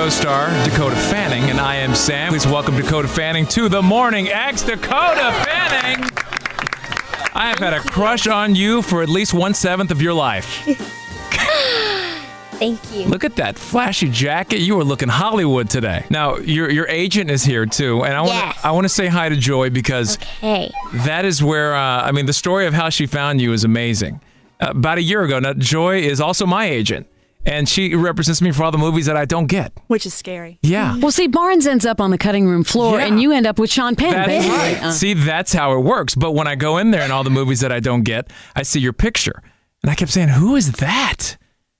co-star Dakota Fanning, and I am Sam. Please welcome Dakota Fanning to the Morning X. Dakota Fanning! I have had a crush on you for at least 1/7 of your life. Thank you. Look at that flashy jacket. You are looking Hollywood today. Now, your agent is here, too, and I want to say hi to Joy because that is where, the story of how she found you is amazing. About a year ago, now, Joy is also my agent. And she represents me for all the movies that I don't get. Which is scary. Yeah. Well, see, Barnes ends up on the cutting room floor, and you end up with Sean Penn. That's right. See, that's how it works. But when I go in there and all the movies that I don't get, I see your picture. And I kept saying, who is that?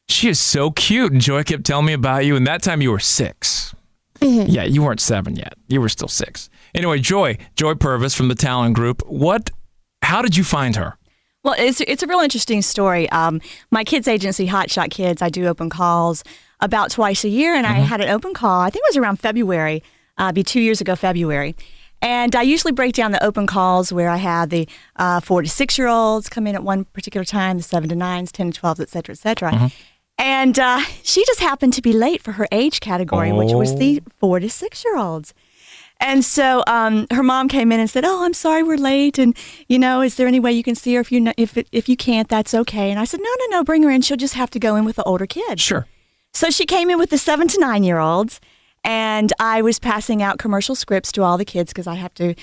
She is so cute. And Joy kept telling me about you. And that time you were 6. Mm-hmm. Yeah, you weren't 7 yet. You were still 6. Anyway, Joy Purvis from the Talent Group. How did you find her? Well, it's a real interesting story. My kids' agency, Hot Shot Kids, I do open calls about twice a year, and I had an open call, I think it was around February, be 2 years ago, February. And I usually break down the open calls where I have the 4 to 6-year-olds come in at one particular time, the 7 to 9s, 10 to 12s, et cetera, et cetera. Mm-hmm. And she just happened to be late for her age category, which was the 4 to 6-year-olds. And so her mom came in and said, "Oh, I'm sorry we're late. And, is there any way you can see her? If you can't, that's okay." And I said, No, bring her in. She'll just have to go in with the older kids. Sure. So she came in with the 7 to 9-year-olds. And I was passing out commercial scripts to all the kids because I have to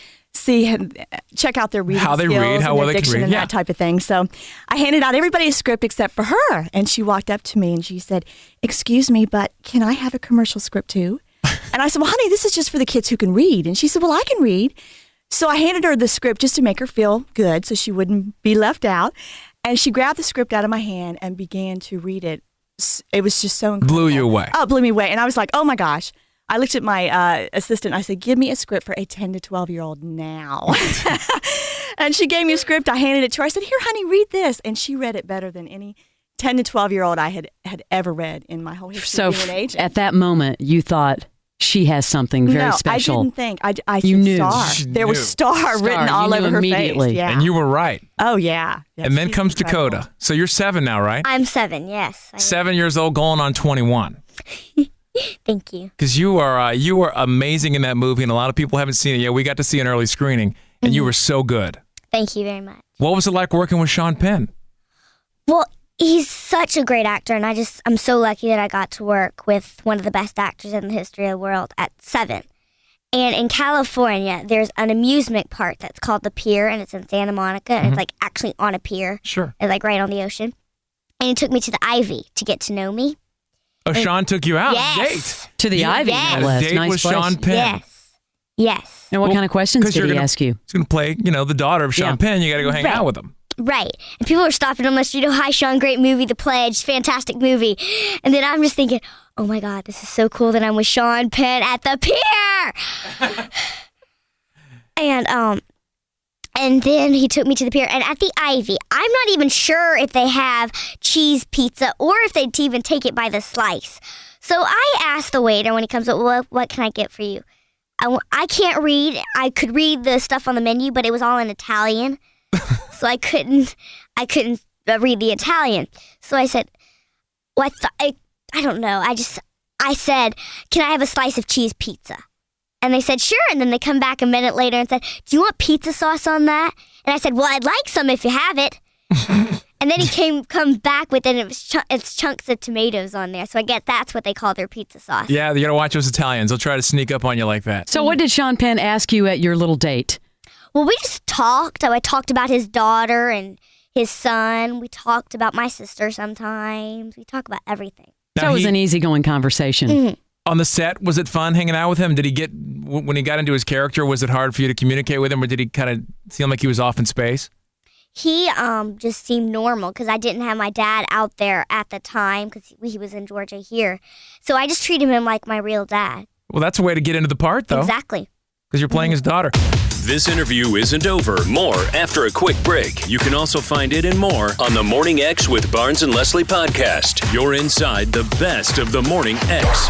check out their reading how they skills read, how and well their they can diction read, and that type of thing. So I handed out everybody a script except for her. And she walked up to me and she said, "Excuse me, but can I have a commercial script too?" And I said, "Well, honey, this is just for the kids who can read." And she said, "Well, I can read." So I handed her the script just to make her feel good so she wouldn't be left out. And she grabbed the script out of my hand and began to read it. It was just so incredible. Blew you away. Oh, it blew me away. And I was like, oh my gosh. I looked at my assistant and I said, "Give me a script for a 10 to 12-year-old now." And she gave me a script. I handed it to her. I said, "Here, honey, read this." And she read it better than any 10 to 12-year-old I had ever read in my whole history of being an agent. At that moment, you thought, she has something very special. No, I didn't think. I said knew. star. There was star written all over her face. Yeah. And you were right. Oh, yeah. And then comes incredible. Dakota. So you're 7 now, right? I'm 7, yes. 7 years old, going on 21. Thank you. Because you are amazing in that movie, and a lot of people haven't seen it yet. We got to see an early screening, and you were so good. Thank you very much. What was it like working with Sean Penn? Well, he's such a great actor, and I'm so lucky that I got to work with one of the best actors in the history of the world at 7. And in California, there's an amusement park that's called the Pier, and it's in Santa Monica, and it's like actually on a pier. Sure. It's like right on the ocean. And he took me to the Ivy to get to know me. Oh, Sean took you out. Yes. To the Ivy. Yes. No less. A date Nice with place. Sean Penn. Yes. And what kind of questions did he ask you? He's going to play, the daughter of Sean Penn. You got to go hang out with him. Right. And people were stopping on the street. "Oh, hi, Sean. Great movie, The Pledge. Fantastic movie." And then I'm just thinking, oh, my God, this is so cool that I'm with Sean Penn at the Pier. And then he took me to the Pier. And at the Ivy, I'm not even sure if they have cheese pizza or if they'd even take it by the slice. So I asked the waiter when he comes up, what can I get for you? I can't read. I could read the stuff on the menu, but it was all in Italian. So I couldn't read the Italian. So I said, I don't know. I said, "Can I have a slice of cheese pizza?" And they said, "Sure." And then they come back a minute later and said, "Do you want pizza sauce on that?" And I said, "Well, I'd like some if you have it." And then he come back with it, and it's chunks of tomatoes on there. So I guess that's what they call their pizza sauce. Yeah, you got to watch those Italians. They'll try to sneak up on you like that. So what did Sean Penn ask you at your little date? Well, we just talked. I talked about his daughter and his son. We talked about my sister sometimes. We talk about everything. So it was an easygoing conversation. Mm-hmm. On the set, was it fun hanging out with him? When he got into his character, was it hard for you to communicate with him, or did he kind of seem like he was off in space? He just seemed normal because I didn't have my dad out there at the time because he was in Georgia here. So I just treated him like my real dad. Well, that's a way to get into the part, though. Exactly. Because you're playing his daughter. This interview isn't over. More after a quick break. You can also find it and more on the Morning X with Barnes and Leslie podcast. You're inside the best of the Morning X.